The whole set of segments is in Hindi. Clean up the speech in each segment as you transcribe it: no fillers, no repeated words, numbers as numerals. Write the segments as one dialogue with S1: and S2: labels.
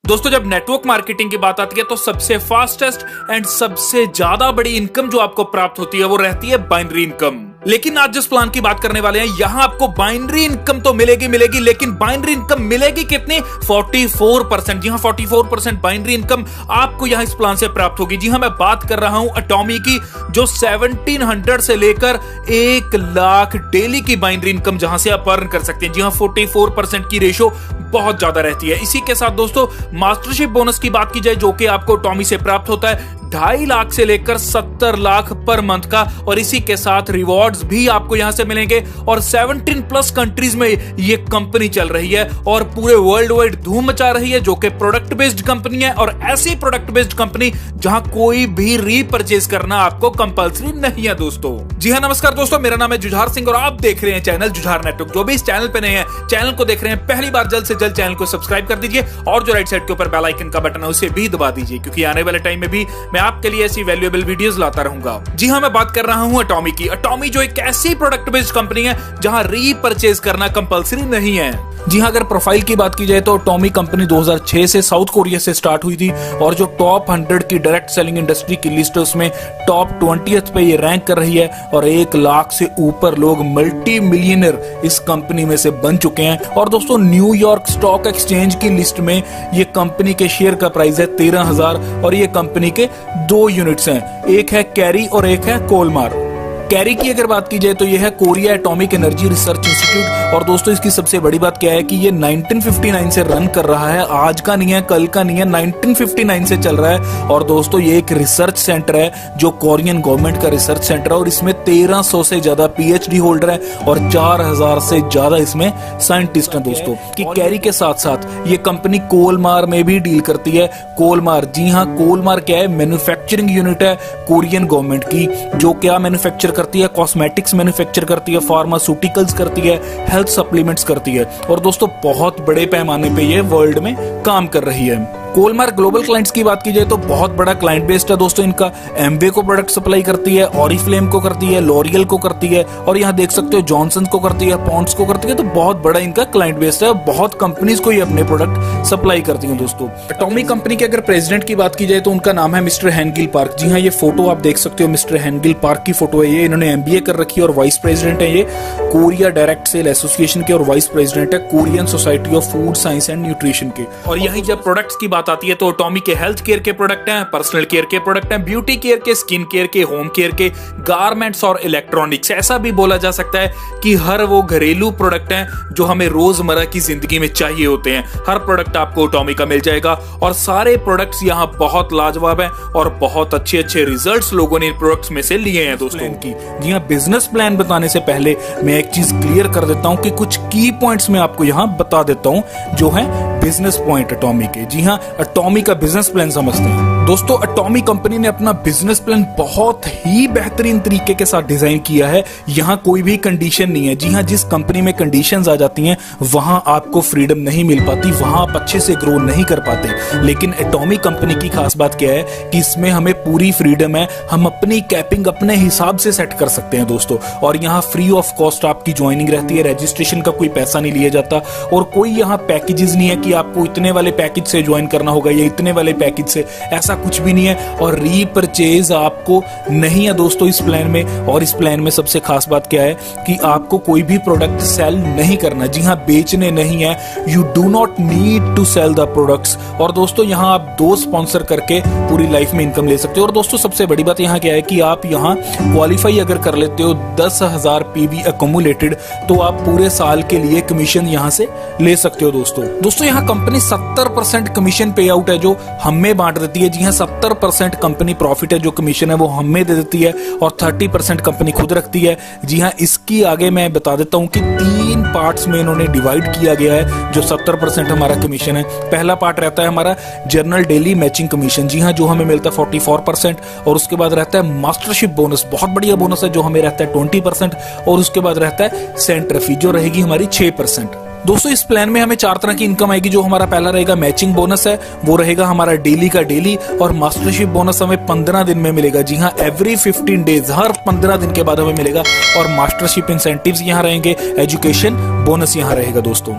S1: दोस्तों जब नेटवर्क मार्केटिंग की बात आती है तो सबसे फास्टेस्ट एंड सबसे ज्यादा बड़ी इनकम जो आपको प्राप्त होती है वो रहती है बाइनरी इनकम। लेकिन आज जिस प्लान की बात करने वाले हैं यहां आपको बाइनरी इनकम तो मिलेगी, लेकिन बाइनरी इनकम मिलेगी कितनी? 44%। जी हां, 44% बाइनरी इनकम आपको यहां इस प्लान से प्राप्त होगी। जी हां, मैं बात कर रहा हूं एटॉमी की, जो 1700 से लेकर 1 लाख डेली की बाइनरी इनकम जहां से आप अर्न कर सकते हैं। जी हां, 44% की रेशो बहुत ज्यादा रहती है। इसी के साथ दोस्तों मास्टरशिप बोनस की बात की जाए जो कि आपको टॉमी से प्राप्त होता है 2.5 लाख से लेकर 70 लाख पर मंथ का, और इसी के साथ रिवॉर्ड्स भी आपको यहां से मिलेंगे। और 17+ कंट्रीज में ये कंपनी चल रही है और पूरे वर्ल्ड वाइड धूम मचा रही है, जो कि प्रोडक्ट बेस्ड कंपनी है और ऐसी प्रोडक्ट बेस्ड कंपनी जहां कोई भी रीपरचेज करना आपको कंपलसरी नहीं है दोस्तों। जी हां, नमस्कार दोस्तों, मेरा नाम है जुझार सिंह और आप देख रहे हैं चैनल जुझार नेटवर्क। जो भी इस चैनल पे नए हैं, चैनल को देख रहे हैं पहली बार, जल्द से जल्द चैनल को सब्सक्राइब कर दीजिए और जो राइट साइड के ऊपर बेल आइकन का बटन है उसे भी दबा दीजिए, क्योंकि आने वाले टाइम में भी मैं आपके लिए ऐसी वैल्यूएबल वीडियोस लाता रहूंगा। जी हां, मैं बात कर रहा हूं एटॉमी की। एटॉमी जो एक ऐसी प्रोडक्ट बेस्ड कंपनी है जहां रीपरचेज करना कंपलसरी नहीं है। जी हां, अगर प्रोफाइल की बात की जाए तो एटॉमी कंपनी 2006 से साउथ कोरिया से स्टार्ट हुई थी और जो टॉप 100 की डायरेक्ट सेलिंग इंडस्ट्री की लिस्ट है उसमें टॉप 20th पे ये रैंक कर रही है और 1 लाख से ऊपर लोग मल्टी मिलियनर इस कंपनी में से बन चुके हैं। और दोस्तों न्यूयॉर्क स्टॉक एक्सचेंज की लिस्ट में ये कंपनी के शेयर का प्राइस है 13,000 और ये कंपनी के 2 यूनिट्स हैं, एक है कैरी और एक है कोलमार। कैरी की अगर बात की जाए तो यह है Korea atomic energy research institute, और दोस्तों इसकी सबसे बड़ी बात क्या है कि ये 1959 से रन कर रहा है, आज का नहीं है, कल का नहीं है, 1959 से चल रहा है। और दोस्तों ये एक रिसर्च सेंटर है जो कोरियन गवर्नमेंट का रिसर्च सेंटर है और इसमें 1300 से ज्यादा PhD होल्डर है और 4000 से ज्यादा इसमें साइंटिस्ट हैं दोस्तों। कि कैरी के साथ साथ ये कंपनी कोलमार में भी डील करती है। कोलमार, जी हाँ, कोलमार क्या है? मैन्युफैक्चरिंग यूनिट है कोरियन गवर्नमेंट की, जो क्या मैन्युफैक्चर करती है? कॉस्मेटिक्स मैन्युफैक्चर करती है, फार्मास्यूटिकल्स करती है, हेल्थ सप्लीमेंट्स करती है और दोस्तों बहुत बड़े पैमाने पे ये वर्ल्ड में काम कर रही है। कोलमार ग्लोबल क्लाइंट्स की बात की जाए तो बहुत बड़ा क्लाइंट बेस्ड है दोस्तों इनका। एमवे को प्रोडक्ट सप्लाई करती है, ऑरिफ्लेम को करती है, लॉरियल को करती है और यहाँ देख सकते हो जॉनसन को करती है, पॉन्ड्स को करती है। तो बहुत बड़ा इनका क्लाइंट बेस्ड है, बहुत कंपनीज को ये अपने प्रोडक्ट सप्लाई करती है दोस्तों। एटॉमी कंपनी के अगर प्रेसिडेंट की बात की जाए तो उनका नाम है मिस्टर हेनगिल पार्क। जी हाँ, ये फोटो आप देख सकते हो, मिस्टर हेनगिल पार्क की फोटो है ये। इन्होंने MBA कर रखी है और वाइस प्रेसिडेंट है ये कोरिया डायरेक्ट सेल एसोसिएशन के और वाइस प्रेसिडेंट है Korean society of food science and nutrition के। और यही जब प्रोडक्ट्स की बात आती है तो एटॉमी के हेल्थ केयर के प्रोडक्ट हैं, पर्सनल केयर के प्रोडक्ट हैं, ब्यूटी केयर के, स्किन केयर के, होम केयर के, गारमेंट्स और इलेक्ट्रॉनिक्स। ऐसा भी बोला जा सकता है कि हर वो घरेलू प्रोडक्ट हैं जो हमें रोजमर्रा की जिंदगी में चाहिए होते हैं, हर प्रोडक्ट आपको एटॉमी का मिल जाएगा। और सारे प्रोडक्ट्स यहाँ बहुत लाजवाब हैं और बहुत अच्छे अच्छे रिजल्ट्स लोगों ने इन प्रोडक्ट्स में से लिए हैं दोस्तों इनकी। जी हाँ, बिजनेस प्लान बताने से पहले मैं एक चीज क्लियर कर देता हूँ कि कुछ की पॉइंट्स मैं आपको यहाँ बता देता हूँ जो है बिजनेस पॉइंट एटॉमी के। जी हाँ, एटॉमी का बिजनेस प्लान समझते हैं दोस्तों। एटॉमी कंपनी ने अपना बिजनेस प्लान बहुत ही बेहतरीन तरीके के साथ डिजाइन किया है। यहाँ कोई भी कंडीशन नहीं है। जी हाँ, जिस कंपनी में कंडीशंस आ जाती हैं वहां आपको फ्रीडम नहीं मिल पाती, वहां आप अच्छे से ग्रो नहीं कर पाते। लेकिन एटॉमी कंपनी की खास बात क्या है कि इसमें हमें पूरी फ्रीडम है, हम अपनी कैपिंग अपने हिसाब से सेट कर सकते हैं दोस्तों। और यहाँ फ्री ऑफ कॉस्ट आपकी ज्वाइनिंग रहती है, रजिस्ट्रेशन का कोई पैसा नहीं लिया जाता और कोई यहाँ पैकेजेस नहीं है कि आपको इतने वाले पैकेज से ज्वाइन करना होगा या इतने वाले पैकेज से, ऐसा कुछ भी नहीं है। और रीपरचेज आपको नहीं है दोस्तों इस प्लान में। और इस प्लान में सबसे खास बात क्या है कि आपको कोई भी प्रोडक्ट सेल नहीं करना। जी हाँ, बेचने नहीं है, you do not need to sell the products. और दोस्तों यहाँ आप 2 स्पॉन्सर करके पूरी लाइफ में इनकम ले सकते हो। और दोस्तों सबसे बड़ी बात यहाँ क्या है कि आप यहाँ क्वालिफाई अगर कर लेते हो 10,000 PV अकोमुलेटेड तो आप पूरे साल के लिए कमीशन यहाँ से ले सकते हो दोस्तों यहाँ कंपनी 70% कमीशन पे आउट है जो हमें बांट देती है। जी हाँ, 70% कंपनी प्रॉफिट है जो कमीशन है वो हमें दे देती है और 30% कंपनी खुद रखती है। जी हाँ, इसकी आगे मैं बता देता हूँ कि 3 पार्ट्स में इन्होंने डिवाइड किया गया है जो 70% हमारा कमीशन है। पहला पार्ट रहता है हमारा जर्नल डेली मैचिंग कमीशन। जी हाँ, जो हमें मिलता है 44% और उसके बाद रहता है मास्टरशिप बोनस, बहुत बढ़िया बोनस है जो हमें रहता है 20% और उसके बाद रहता है सेंटर फी जो रहेगी हमारी 6%। दोस्तों इस प्लान में हमें 4 तरह की इनकम आएगी। जो हमारा पहला रहेगा मैचिंग बोनस है, वो रहेगा हमारा डेली का डेली, और मास्टरशिप बोनस हमें 15 दिन में मिलेगा। जी हाँ, एवरी 15 डेज, हर 15 दिन के बाद हमें मिलेगा। और मास्टरशिप इंसेंटिव्स यहाँ रहेंगे, एजुकेशन बोनस यहाँ रहेगा दोस्तों।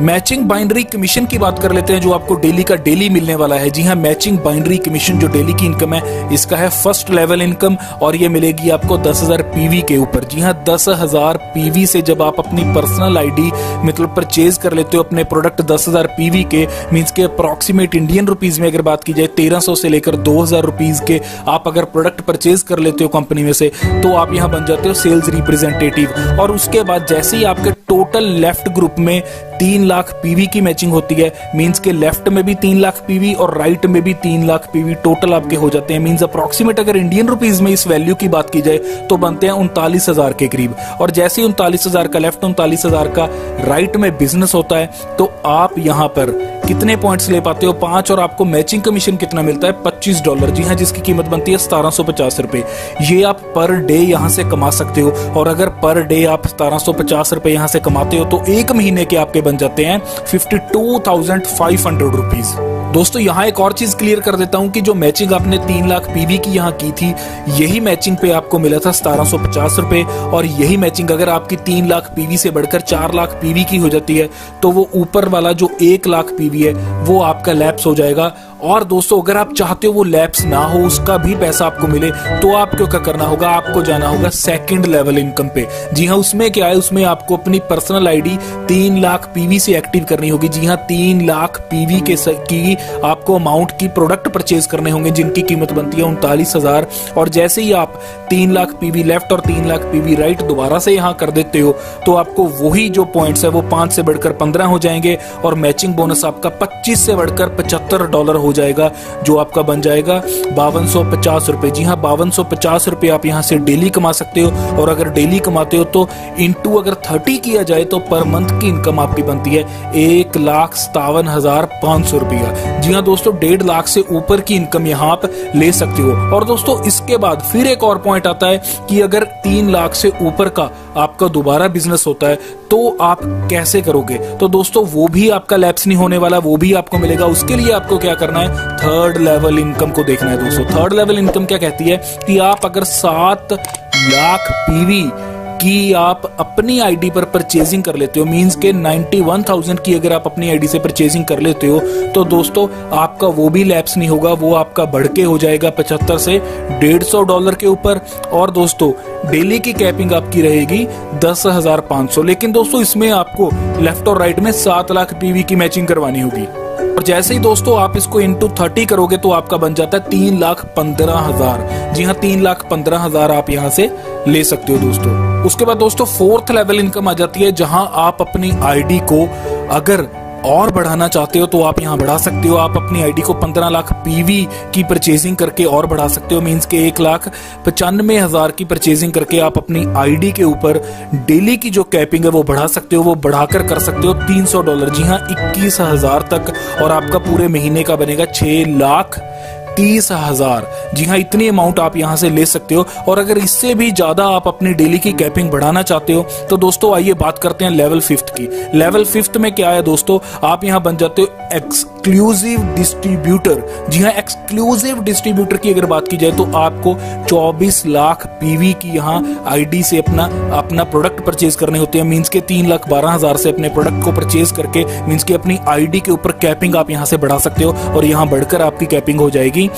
S1: मैचिंग बाइनरी कमीशन की बात कर लेते हैं, जो आपको डेली का डेली मिलने वाला है। जी हाँ, मैचिंग बाइनरी कमीशन जो डेली की इनकम है, इसका है फर्स्ट लेवल इनकम और ये मिलेगी आपको 10,000 पीवी के ऊपर। जी हाँ, 10,000 पीवी से जब आप अपनी पर्सनल आईडी मतलब परचेज कर लेते हो अपने प्रोडक्ट 10,000 पीवी के, मींस के अप्रॉक्सीमेट इंडियन रुपीज में अगर बात की जाए 1300 से लेकर 2,000 रुपीज के आप अगर प्रोडक्ट परचेज कर लेते हो कंपनी में से, तो आप यहाँ बन जाते हो सेल्स रिप्रेजेंटेटिव। और उसके बाद जैसे ही आपके टोटल लेफ्ट ग्रुप में 3 लाख पीवी की मैचिंग होती है, मींस के लेफ्ट में भी 3 लाख पीवी और राइट में भी 3 लाख पीवी टोटल आपके हो जाते हैं। मींस अप्रॉक्सीमेट अगर इंडियन रुपीज में इस वैल्यू की बात की जाए तो बनते हैं 39,000 के करीब। और जैसे ही 39,000 का लेफ्ट 39,000 का राइट में बिजनेस होता है, तो आप यहां पर कितने पॉइंट्स ले पाते हो? 5। और आपको मैचिंग कमीशन कितना मिलता है? $25। जी हाँ, जिसकी कीमत बनती है 1750 रुपए। ये आप पर डे यहां से कमा सकते हो। और अगर पर डे आप 1750 रुपए यहां से कमाते हो तो एक महीने के आपके बन जाते हैं 52,500 रुपीज। दोस्तों यहाँ एक और चीज क्लियर कर देता हूं कि जो मैचिंग आपने 3 लाख पीवी की यहाँ की थी, यही मैचिंग पे आपको मिला था 1750 रुपए। और यही मैचिंग अगर आपकी 3 लाख पीवी से बढ़कर 4 लाख पीवी की हो जाती है, तो वो ऊपर वाला जो 1 लाख पीवी है वो आपका लैप्स हो जाएगा। और दोस्तों अगर आप चाहते हो वो लैप्स ना हो, उसका भी पैसा आपको मिले, तो आपको क्या करना होगा? आपको जाना होगा सेकंड लेवल इनकम पे। जी हाँ, उसमें क्या है, उसमें आपको अपनी पर्सनल आईडी 3 लाख पीवी से एक्टिव करनी होगी। जी हाँ, 3 लाख पीवी की आपको अमाउंट की प्रोडक्ट परचेज करने होंगे जिनकी कीमत बनती है 39,000। और जैसे ही आप 3 लाख पीवी लेफ्ट और 3 लाख पीवी राइट दोबारा से यहाँ कर देते हो, तो आपको वही जो पॉइंट्स है वो 5 से बढ़कर 15 हो जाएंगे। और मैचिंग बोनस आपका 25 से बढ़कर $75 हो जाएगा, जो आपका बन जाएगा 5250 रुपए। जी हाँ, 5250 रुपए आप यहाँ से डेली कमा सकते हो। और अगर डेली कमाते हो तो इंटू अगर 30 किया जाए तो पर मंथ की इनकम आपकी बनती है 1,57,500 रुपया। जी हाँ दोस्तों, 1.5 लाख से ऊपर की इनकम यहाँ आप ले सकते हो। और दोस्तों इसके बाद फिर एक और पॉइंट आता है कि अगर 3 लाख से ऊपर का आपका दोबारा बिजनेस होता है तो आप कैसे करोगे? तो दोस्तों वो भी आपका लैप्स नहीं होने वाला, वो भी आपको मिलेगा। उसके लिए आपको क्या करना है? थर्ड लेवल इनकम को देखना है दोस्तों। थर्ड लेवल इनकम क्या कहती है कि आप अगर 7 लाख पीवी की आप अपनी आईडी पर परचेजिंग कर लेते हो, मींस के 91,000 की अगर आप अपनी आईडी से परचेजिंग कर लेते हो, तो दोस्तों आपका वो भी लैप्स नहीं होगा, वो आपका बढ़ के हो जाएगा 75 से $150 के ऊपर। और दोस्तों डेली की कैपिंग आपकी रहेगी 10,500। लेकिन दोस्तों इसमें आपको लेफ्ट और राइट में 7 लाख पीवी की मैचिंग करवानी होगी। और जैसे ही दोस्तों आप इसको इंटू 30 करोगे तो आपका बन जाता है 3,15,000। जी हाँ, 3,15,000 आप यहाँ से ले सकते हो दोस्तों। उसके बाद दोस्तों फोर्थ लेवल इनकम आ जाती है, जहां आप अपनी आईडी को अगर और बढ़ाना चाहते हो तो आप यहाँ बढ़ा सकते हो। आप अपनी आईडी को 15 लाख पीवी की परचेजिंग करके और बढ़ा सकते हो, मींस के 1,95,000 की परचेजिंग करके आप अपनी आईडी के ऊपर डेली की जो कैपिंग है वो बढ़ा सकते हो। वो बढ़ाकर कर सकते हो $300। जी हाँ, 21,000 तक। और आपका पूरे महीने का बनेगा 6,30,000। जी हाँ, इतनी अमाउंट आप यहाँ से ले सकते हो। और अगर इससे भी ज्यादा आप अपनी डेली की कैपिंग बढ़ाना चाहते हो तो दोस्तों आइए बात करते हैं लेवल 5 की। लेवल 5 में क्या है दोस्तों? आप यहाँ बन जाते हो एक्सक्लूसिव डिस्ट्रीब्यूटर। जी हाँ, एक्सक्लूसिव डिस्ट्रीब्यूटर की अगर बात की जाए तो आपको 24 लाख पीवी की यहाँ आईडी से अपना प्रोडक्ट परचेज करने होते हैं, मींस के 3,12,000 से अपने प्रोडक्ट को परचेज करके मींस के अपनी आईडी के ऊपर कैपिंग आप यहाँ से बढ़ा सकते हो। और यहाँ बढ़कर आपकी कैपिंग हो जाएगी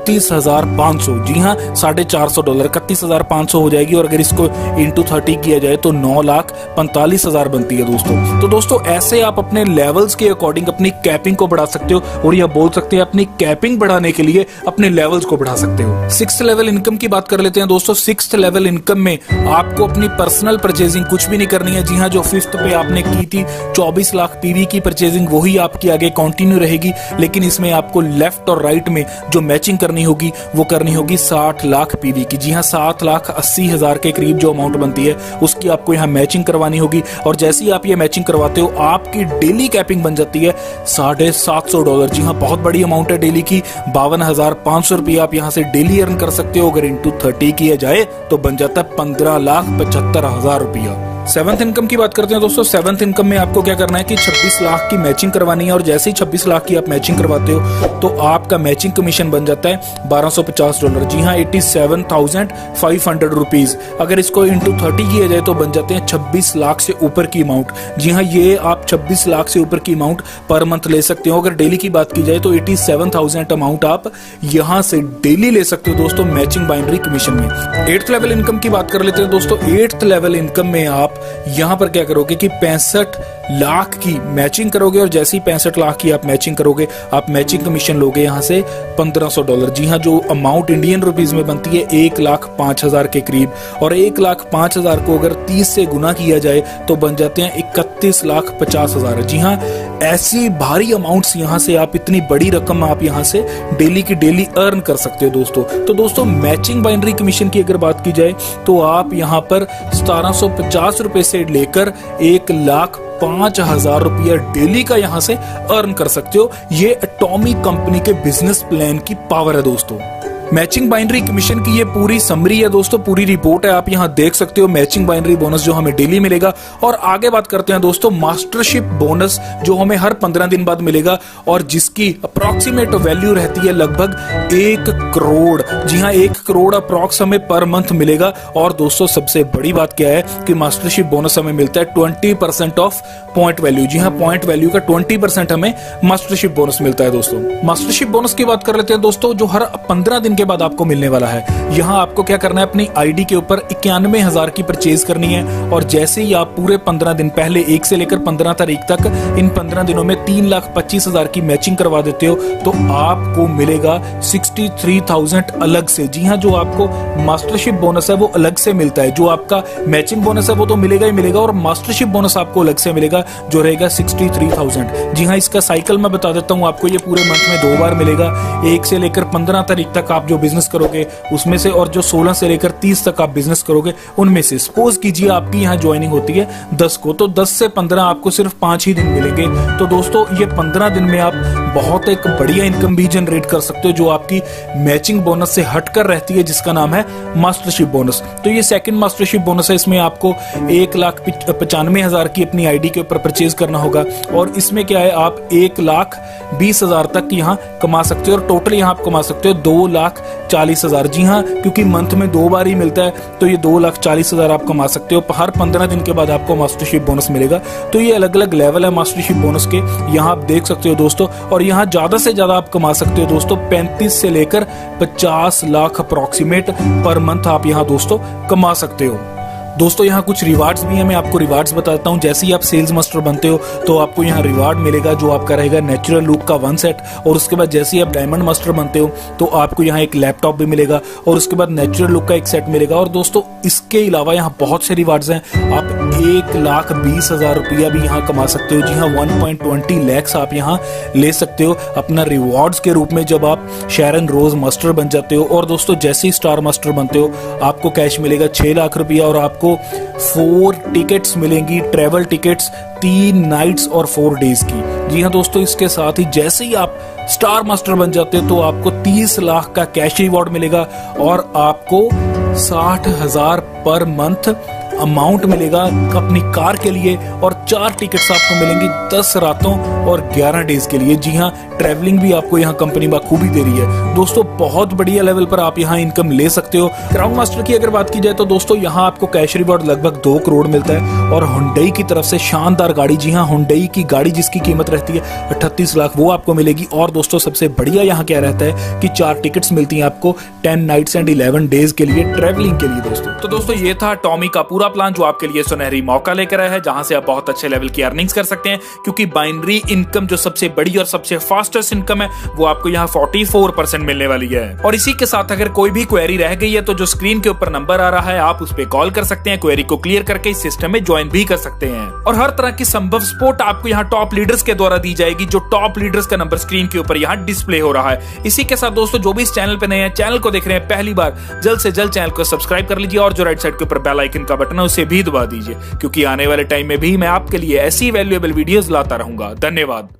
S1: 31,500। जी हाँ, $450, 31,500 हो जाएगी। और अगर इसको इंटू 30 किया जाए तो 9,45,000 बनती है दोस्तों। तो दोस्तों ऐसे आप अपने लेवल्स के अकॉर्डिंग अपनी कैपिंग को बढ़ा सकते हो। और यह बोल सकते हैं अपनी कैपिंग बढ़ाने के लिए अपने लेवल्स को बढ़ा सकते हो। 6th लेवल इनकम की बात कर लेते हैं दोस्तों। 6th लेवल इनकम में आपको अपनी पर्सनल परचेजिंग कुछ भी नहीं करनी है। जी हाँ, जो 5th पे आपने की थी 24 लाख पीवी की परचेजिंग, वही आपकी आगे कंटिन्यू रहेगी। लेकिन इसमें आपको लेफ्ट और राइट में जो मैचिंग करनी होगी वो करनी होगी 60 लाख पीवी की। जी हाँ, 7,80,000 के करीब जो अमाउंट बनती है उसकी आपको यहाँ मैचिंग करवानी होगी। और जैसे ही आप ये मैचिंग करवाते हो आपकी डेली कैपिंग बन जाती है $750। जी हाँ, बहुत बड़ी अमाउंट है डेली की। 52,500 रुपये आप यहाँ से डेली अर्न कर सकते हो। अगर इंटू 30 किया जाए तो बन जाता है 15,75,000 रुपया। सेवंथ इनकम की बात करते हैं दोस्तों। सेवंथ इनकम में आपको क्या करना है कि 26 लाख की मैचिंग करवानी है और जैसे ही 26 लाख की आप मैचिंग करवाते हो तो आपका मैचिंग कमीशन बन जाता है $1250। जी हाँ, 87,500 रुपीज। अगर इसको इंटू 30 किया जाए तो बन जाते हैं 26 लाख से ऊपर की अमाउंट। जी हाँ, ये आप 26 लाख से ऊपर की अमाउंट पर मंथ ले सकते हो। अगर डेली की बात की जाए तो 87,000 अमाउंट आप यहां से डेली ले सकते हो दोस्तों मैचिंग बाइनरी कमीशन में। 8th लेवल इनकम की बात कर लेते हैं दोस्तों। 8th लेवल इनकम में आप यहां पर क्या करोगे कि 65 लाख की मैचिंग करोगे और जैसे ही 65 लाख की आप मैचिंग करोगे आप मैचिंग कमीशन लोगे यहां से $1500। जी हाँ, जो अमाउंट इंडियन रुपीज में बनती है 1,05,000 के करीब, और 1,05,000 को अगर 30 से गुना किया जाए तो बन जाते हैं 31,50,000। जी हाँ, ऐसी भारी अमाउंट्स यहां से आप, इतनी बड़ी रकम आप यहां से डेली की डेली अर्न कर सकते हो दोस्तों। तो दोस्तों मैचिंग बाइनरी कमीशन की अगर बात की जाए तो आप यहां पर 1750 रुपए से लेकर 1,05,000 रुपया डेली का यहां से अर्न कर सकते हो। ये एटॉमिक कंपनी के बिजनेस प्लान की पावर है दोस्तों। मैचिंग बाइनरी कमीशन की ये पूरी समरी है दोस्तों, पूरी रिपोर्ट है, आप यहां देख सकते हो मैचिंग बाइनरी बोनस जो हमें डेली मिलेगा। और आगे बात करते हैं दोस्तों मास्टरशिप बोनस जो हमें हर 15 दिन बाद मिलेगा और जिसकी अप्रॉक्सीमेट वैल्यू रहती है लगभग 1 करोड़। जी हाँ, 1 करोड़ अप्रॉक्स हमें पर मंथ मिलेगा। और दोस्तों सबसे बड़ी बात क्या है कि मास्टरशिप बोनस हमें मिलता है 20% ऑफ पॉइंट वैल्यू। जी हाँ, पॉइंट वैल्यू का 20% हमें मास्टरशिप बोनस मिलता है दोस्तों। मास्टरशिप बोनस की बात कर लेते हैं दोस्तों, जो हर 15 दिन के बाद आपको मिलने वाला है। यहाँ आपको क्या करना है, अपनी आईडी के ऊपर 91,000 की परचेज करनी है और जैसे ही आप पूरे 15 दिन पहले 1 से लेकर 15 तारीख तक इन 15 दिनों में 3,25,000 की मैचिंग करवा देते हो तो आपको मिलेगा 63,000 अलग से। जी हाँ, जो आपको मास्टरशिप बोनस है वो अलग से मिलता है। जो आपका मैचिंग बोनस है वो तो मिलेगा ही मिलेगा और मास्टरशिप बोनस आपको अलग से मिलेगा जो रहेगा 63,000। जी हाँ, इसका साइकिल मैं बता देता हूँ आपको, ये पूरे मंथ में 2 बार मिलेगा। 1 से लेकर 15 तारीख तक आप जो बिजनेस करोगे उसमें से, और जो 16 से लेकर 30 तक आप बिजनेस करोगे उनमें से। सपोज कीजिए आपकी यहाँ ज्वाइनिंग होती है 10 को, तो 10 से 15 आपको सिर्फ 5 ही दिन मिलेंगे। तो दोस्तों ये 15 दिन में आप बहुत एक बढ़िया इनकम भी जनरेट कर सकते हो जो आपकी मैचिंग बोनस से हटकर रहती है, जिसका नाम है मास्टरशिप बोनस। तो ये सेकंड मास्टरशिप बोनस है। इसमें आपको 1,95,000 की अपनी आईडी के ऊपर परचेज करना होगा और इसमें क्या है, आप 1,20,000 तक यहाँ कमा सकते हो और टोटल यहाँ आप कमा सकते हो 2,40,000। जी हाँ, क्योंकि मंथ में 2 बार ही मिलता है तो ये 2,40,000 आप कमा सकते हो। हर 15 दिन के बाद आपको मास्टरशिप बोनस मिलेगा। तो ये अलग अलग लेवल है मास्टरशिप बोनस के, यहाँ आप देख सकते हो दोस्तों। और यहाँ ज्यादा से ज्यादा आप कमा सकते हो दोस्तों 35 से लेकर 50 लाख अप्रॉक्सीमेट पर मंथ आप यहाँ दोस्तों कमा सकते हो। दोस्तों यहाँ कुछ रिवार्ड्स भी हैं, मैं आपको रिवार्ड्स बताता हूँ। जैसे ही आप सेल्स मास्टर बनते हो तो आपको यहाँ रिवार्ड मिलेगा जो आपका रहेगा नेचुरल लुक का 1 सेट, और उसके बाद जैसे ही आप डायमंड मास्टर बनते हो तो आपको यहाँ एक लैपटॉप भी मिलेगा और उसके बाद नेचुरल लुक का एक सेट मिलेगा। और दोस्तों इसके अलावा यहाँ बहुत से रिवार्ड्स हैं, आप 1,20,000 रुपया भी यहाँ कमा सकते हो। जी हाँ, 1.20 lakhs आप यहाँ ले सकते हो अपना रिवॉर्ड्स के रूप में जब आप शेरन रोज मास्टर बन जाते हो। और दोस्तों जैसे ही स्टार मास्टर बनते हो आपको कैश मिलेगा 6 लाख रुपया और आपको 4 टिकट्स मिलेंगी, ट्रेवल टिकट्स 3 नाइट्स और 4 डेज की। जी हाँ दोस्तों, इसके साथ ही जैसे ही आप स्टार मास्टर बन जाते हो तो आपको 30 लाख का कैश रिवॉर्ड मिलेगा और आपको 60,000 पर मंथ अमाउंट मिलेगा अपनी कार के लिए और 4 टिकट्स आपको मिलेंगी 10 रातों और 11 डेज के लिए। जी हाँ, ट्रैवलिंग भी आपको यहाँ कंपनी बखूबी दे रही है। दोस्तों बहुत बढ़िया लेवल पर आप यहाँ इनकम ले सकते हो। क्राउन मास्टर की अगर बात की जाए तो दोस्तों यहाँ आपको कैश रिवॉर्ड लगभग 2 करोड़ मिलता है और हुंडई की तरफ से शानदार गाड़ी, जी हाँ हुंडई की गाड़ी जिसकी कीमत रहती है 38 लाख, वो आपको मिलेगी। और दोस्तों सबसे बढ़िया यहाँ क्या रहता है कि 4 टिकट्स मिलती हैं आपको 10 नाइट्स एंड 11 डेज के लिए ट्रैवलिंग के लिए। दोस्तों ये था टॉमी का पूरा प्लान जो आपके लिए सुनहरी मौका लेकर आया है, जहां से आप बहुत अच्छे लेवल की अर्निंग्स कर सकते हैं। क्योंकि बाइनरी इनकम जो सबसे बड़ी और सबसे फास्टेस्ट इनकम है वो आपको यहाँ 44% मिलने वाली है। और इसी के साथ अगर कोई भी क्वेरी रह गई है तो जो स्क्रीन के ऊपर नंबर आ रहा है आप उस पर कॉल कर सकते हैं, क्वेरी को क्लियर करके इस सिस्टम में ज्वाइन भी कर सकते हैं। और हर तरह की संभव सपोर्ट आपको यहाँ टॉप लीडर्स के द्वारा दी जाएगी, जो टॉप लीडर्स का नंबर स्क्रीन के ऊपर यहाँ डिस्प्ले हो रहा है। इसी के साथ दोस्तों जो भी इस चैनल पे नए हैं, चैनल को देख रहे हैं पहली बार, जल्द से जल्द चैनल को सब्सक्राइब कर लीजिए और जो राइट साइड के ऊपर बेल आइकन का बटन है उसे भी दबा दीजिए, क्योंकि आने वाले टाइम में भी मैं आपके लिए ऐसी वैल्यूएबल वीडियोस लाता रहूंगा। धन्यवाद।